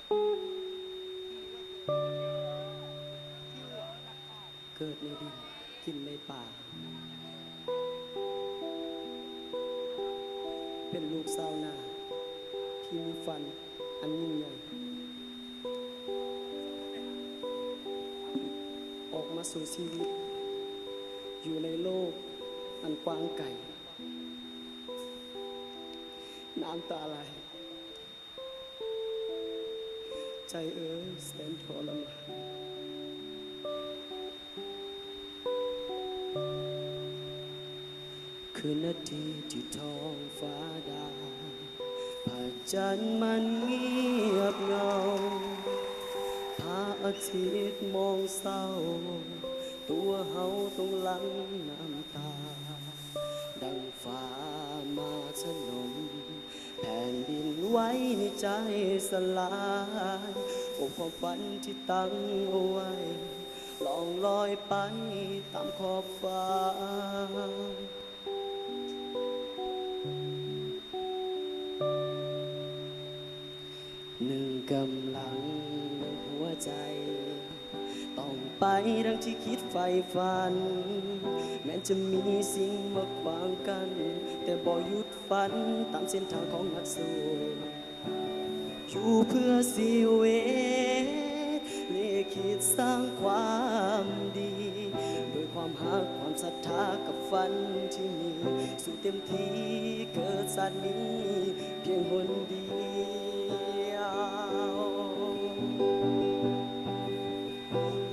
เกิดในดินกินในป่าเป็นลูกชาวนาที่มีฟันอันยิ่งใหญ่ออกมาสู่ชีวิตอยู่ในโลกอันกว้างไกลน้ำตาไหลใจแสนทรมานคืนนาทีที่ท้องฟ้าดาพระจันทร์มันเงียบเงาพระอาทิตย์มองเศร้าตัวเฮาต้องหลั่งน้ำตาดังฟ้ามาถล่มแผ่นดินไหวในใจสลายโอ้ความฝันที่ตั้งเอาไว้ล่องลอยไปตามขอบฟ้าหนึ่งกำลังหัวใจต้องไปดังที่คิดใฝ่ฝันแม้จะมีสิ่งมาขวางกันแต่บ่หยุดฝันตามเส้นทางของนักสู้อยู่เพื่อชีวิตเลขิตสร้างความดีโดยความหักความศรัทธากับฝันที่มีสู้เต็มที่เกิดชาตินี้เพียงคนเดียว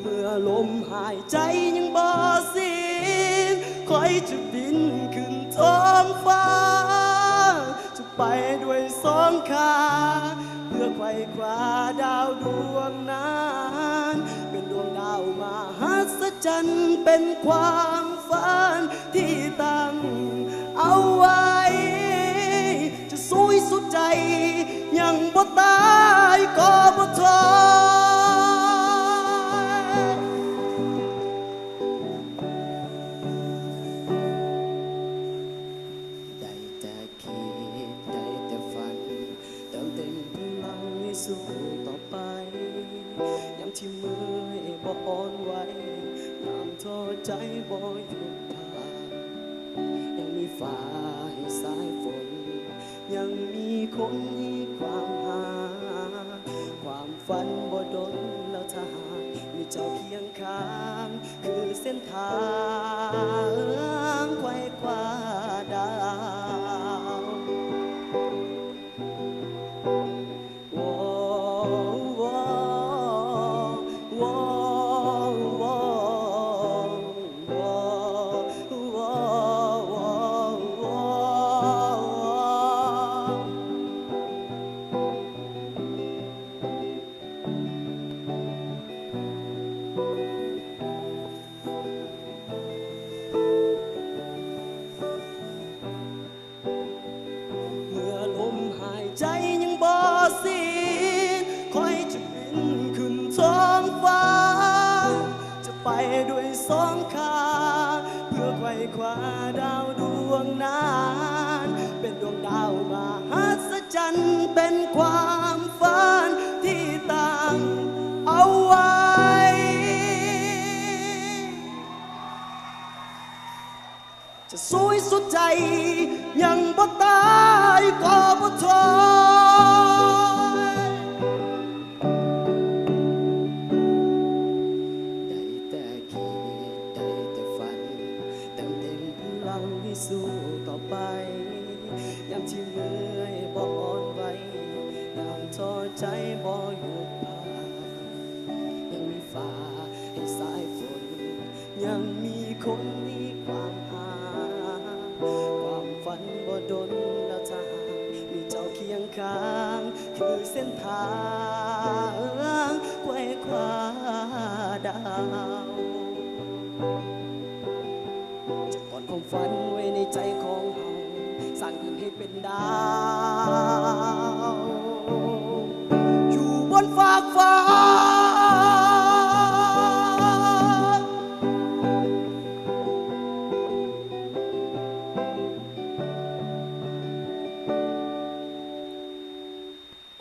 เมื่อลมหายใจยังบ่สิ้นคอยจะบินขึ้นท้องฟ้าจะไปด้วยสองขาเพื่อไขว่คว้าดาวดวงนั้นเป็นดวงดาวมหัศจรรย์เป็นความฝันที่ตั้งเอาไว้จะสู้สุดใจยังบ่ตายก็บ่ท้อสู้ต่อไปยามที่มือบ่อ่อนไหวน้ำท้อใจบ่หยุดผ่านยังมีฟ้าให้สายฝนยังมีคนให้ความหาความฝันบ่ดนแล้วถ้าหากมีเจ้าเคียงข้างคือเส้นทางไขว่คว้าดาวใจยังบ่สิ้นคอยจะบินขึ้นท้องฟ้าจะไปด้วยสองขาเพื่อไขว่คว้าดาวดวงนั้นเป็นดวงดาวมหัศจรรย์เป็นความฝันที่ตั้งเอาไว้จะสู้สุดใจยังบ่ตายก็บ่ท้อได้แต่คิดได้แต่ฝันเติมเต็มพลังให้สู้ต่อไปยามที่เมื่อยบ่อ่อนไหวยามท้อใจบ่หยุดผ่านยังมีฟ้าให้สายฝนยังมีคนมีความความฝันบ่ดนแล้วถ้าหากมีเจ้าเคียงข้างคือเส้นทางไขว่คว้าดาวจะกอดความฝันไว้ในใจของเราสร้างขึ้นให้เป็นดาวอยู่บนฟากฟ้า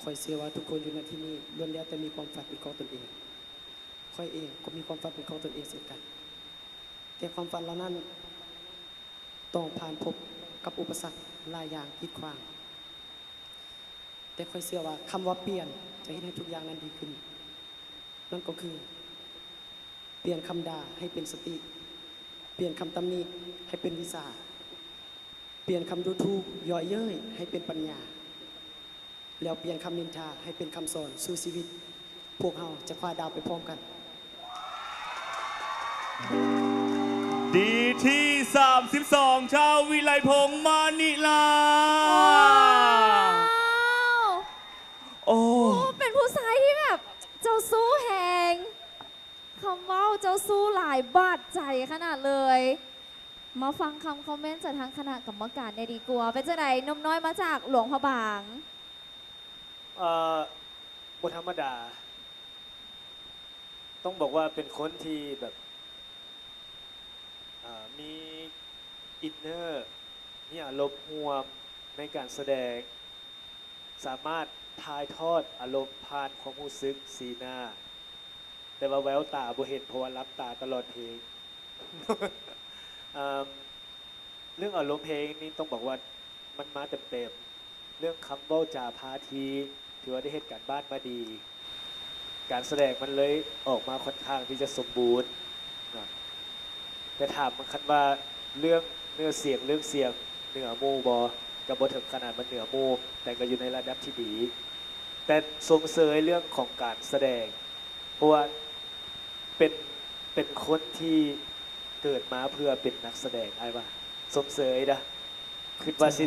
คอยเชื่อว่าทุกคนอยู่ในที่นี้ล้วนแล้วแต่มีความฝันเป็นของตนเองคอยเองก็มีความฝันเป็นของตนเองเช่นกันแต่ความฝันเหล่านั้นต้องผ่านพบกับอุปสรรคหลายอย่างกีดขวางแต่คอยเชื่อว่าคำว่าเปลี่ยนจะให้ทุกอย่างนั้นดีขึ้นนั่นก็คือเปลี่ยนคำด่าให้เป็นสติเปลี่ยนคำตำหนิให้เป็นวิสาเปลี่ยนคำดูถูกย่อเย้ยให้เป็นปัญญาแล้วเปลี่ยนคำนินทาให้เป็นคำสอนสู่ชีวิตพวกเราจะคว้าดาวไปพร้อมกันดีที่32ชาววิไลพงษ์มานิลาโอ้ เป็นผู้ชายที่แบบเจ้าสู้แหงคำว่าเจ้าสู้หลายบาดใจขนาดเลย มาฟังคำคอมเมนต์จากทางคณะกรรมการในดีกว่าเป็นจะไหนนมน้อยมาจากหลวงพระบางบทธรรมดา ต้องบอกว่าเป็นคนที่แบบมีอินเนอร์มีอารมณ์ร่วมในการแสดงสามารถถ่ายทอดอารมณ์ผ่านความรู้สึกสีหน้าแต่ว่าแววตาบ่เห็นเพราะว่ารับตาตลอดเพลง เรื่องอารมณ์เพลงนี้ต้องบอกว่ามันมาเต็มๆเรื่องคำเว้าจาพาทีถือว่าได้เหตุการณ์บ้านมาดีการแสดงมันเลยออกมาค่อนข้างที่จะสมบูรณ์นะแต่ถามมันคันว่าเรื่องเนื้อเสียงเรื่องเสียงเหนือมูบอกับบทถึงขนาดมันเหนือมูแต่ก็อยู่ในระดับที่ดีแต่ทรงเสยเรื่องของการแสดงเพราะว่าเป็นคนที่เกิดมาเพื่อเป็นนักแสดงไอ้ว่าสมเสยนะคือว่าสิ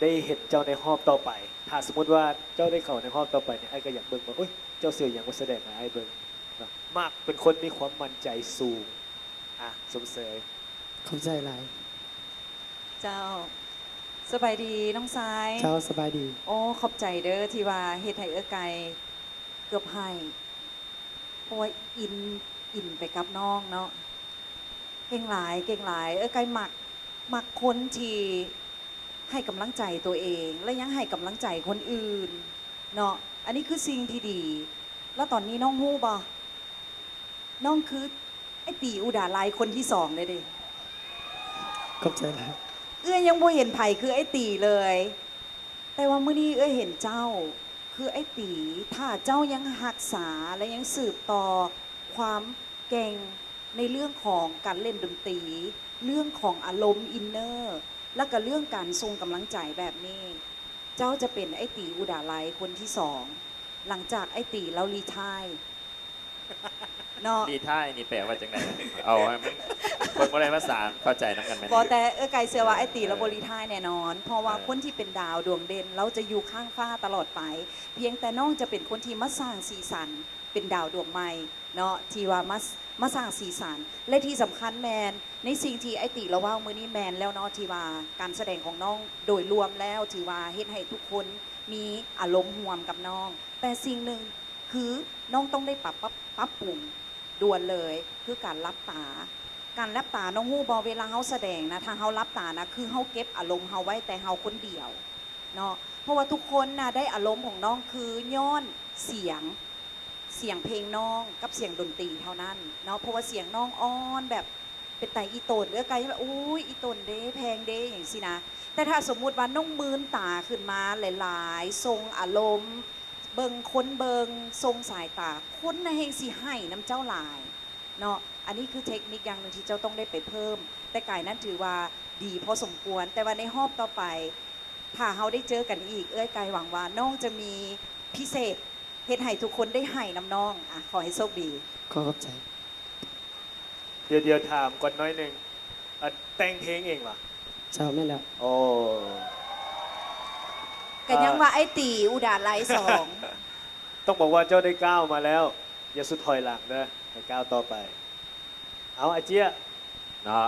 ได้เห็นเจ้าในหอบต่อไปถ้าสมมติว่าเจ้าได้เข้าในหอบต่อไปเนี่ยไอ้ก็อยากเบิ่งว่าโอ๊ยเจ้าเสียอย่างมาแสดงไอ้เบิ่งนะมากเป็นคนมีความมั่นใจสูงสมเสย เข้าใจหลาย เจ้าสบายดีน้องซ้าย เจ้าสบายดี โอ้ขอบใจเด้อที่ว่าเฮ็ดให้ไกลเกือบให้เพราะว่าอินไปกับน้องเนาะเก่งหลายไกลมักคนที่ให้กำลังใจตัวเองและยังให้กำลังใจคนอื่นเนาะอันนี้คือสิ่งที่ดี แล้วตอนนี้น้องฮู้บ่น้องคือไอ้ตีอุดาลายคนที่2เลยเด้ เข้าใจหลาย ยังบ่เห็นไผ่คือไอ้ตีเลย แต่ว่ามื้อนี้เห็นเจ้าคือไอ้ตีถ้าเจ้ายังรักษาและยังสืบต่อความเก่งในเรื่องของการเล่นดนตรีเรื่องของอารมณ์อินเนอร์แล้วก็เรื่องการทรงกำลังใจแบบนี้ เจ้าจะเป็นไอ้ตีอุดาไลคนที่2หลังจากไอ้ตีเรารีไทร์เนาะ ดีท่ายนี่แปลว่าจังไงเอาให้มันคนบ่ได้ภาษาเข้าใจน้ำกันไหม บอกแต่ไกลเสือว่าไอ้ตีเราบริท่ายแน่นอน เพราะว่าคนที่เป็นดาวดวงเด่นเราจะอยู่ข้างฟ้าตลอดไป เพียงแต่น้องจะเป็นคนที่มาสร้างสีสันเป็นดาวดวงใหม่เนาะที่ว่ามาสร้างสีสันและที่สำคัญแมนในสิ่งที่ไอ้ตีเราว่ามือนี้แมนแล้วเนาะที่ว่าการแสดงของน้องโดยรวมแล้วถือว่าเฮ็ดให้ทุกคนมีอารมณ์ร่วมกับน้อง แต่สิ่งหนึ่งคือน้องต้องได้ปรับปรุงด่วนเลยคือการรับตา การรับตาน้องฮู้บอเวลาเขาแสดงนะถ้าเขารับตานะคือเขาเก็บอารมณ์เขาไว้แต่เขาคนเดียวเนาะเพราะว่าทุกคนนะได้อารมณ์ของน้องคือย้อนเสียงเพลงน้องกับเสียงดนตรีเท่านั้นเนาะเพราะว่าเสียงน้องอ้อนแบบเป็นไตอีโตนหรือไกลแบบอุ้ยอีโตนเด้แพงเด้อย่างสินะแต่ถ้าสมมุติว่าน้องมืนตาขึ้นมาหลายๆทรงอารมณ์เบิงคนเบิงทรงสายตาคนนะเฮงสิให้น้ำเจ้าหลายเนาะอันนี้คือเทคนิคอย่างหนึ่งที่เจ้าต้องได้ไปเพิ่มแต่ไก่นั้นถือว่าดีพอสมควรแต่ว่าในรอบต่อไปถ้าเราได้เจอกันอีกไก่หวังว่าน้องจะมีพิเศษเฮ็ดให้ทุกคนได้ให้น้ำน้องขอให้โชคดี ขอเข้าใจ เดี๋ยวถามก่อนน้อยหนึ่งแต่งเพลงเองเหรอ เจ้าแม่นแล้ว โอ้ กันยังว่าไอ้ตีอุดาไลสอง ต้องบอกว่าเจ้าได้ก้าวมาแล้ว อย่าสุดถอยหลังนะให้ก้าวต่อไป เอาอาเจีย เนาะ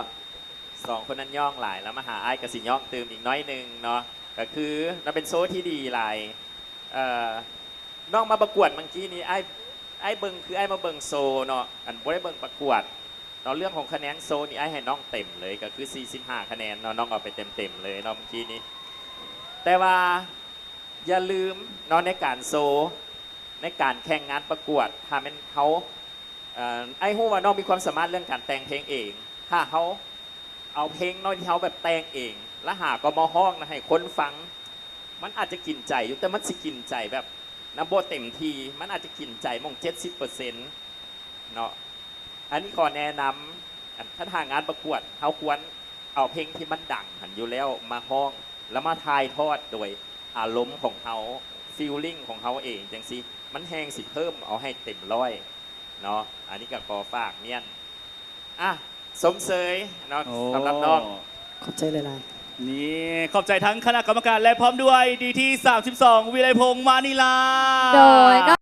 2คนนั้นย่องหลายแล้วมาหาไอ้ายกับสิย่องเติมอีกน้อยหนึงเนาะก็คือเราเป็นโซ่ที่ดีหลายน้องมาประกวดเมื่อกี้นี้ไอ้เบิงคือไอ้มาเบิงโซเนาะอันบ่ได้เบิงประกวดเนาะเรื่องของคะแนนโซนี่ไอ้ให้น้องเต็มเลยก็คือ45คะแนนเนาะน้องเอาไปเต็มเลยเนาะเมื่อกี้นี้แต่ว่า อย่าลืมเนาะในการโซในการแข่งงานประกวดถ้าเป็นเขาไอ้ฮู้ว่าน้องมีความสามารถเรื่องการแต่งเพลงเอง ถ้าเขาเอาเพลงน้อยที่เขาแบบแต่งเอง แล้วหาก็มาห้องนะให้คนฟัง มันอาจจะกินใจอยู่แต่มันสิกินใจแบบน้ำโบเต็มทีมันอาจจะกินใจมอง70%เนาะอันนี้ขอแนะนำถ้าทางงานประกวดเขาควรเอาเพลงที่มันดังหันอยู่แล้วมาห้อง แล้วมาทายทอดโดยอารมณ์ของเขาฟีลลิ่งของเขาเองจังสิมันแหงสิเพิ่มเอาให้เต็มร้อยเนาะอันนี้ก็ขอฝากเนี่ยอ่ะสมเสยเนาะ โอ้ สำหรับน้อง ขอบใจหลายๆ นี่ขอบใจทั้งคณะกรรมการและพร้อมด้วยดีที่ 32 วิไลพงษ์มานิลา โดย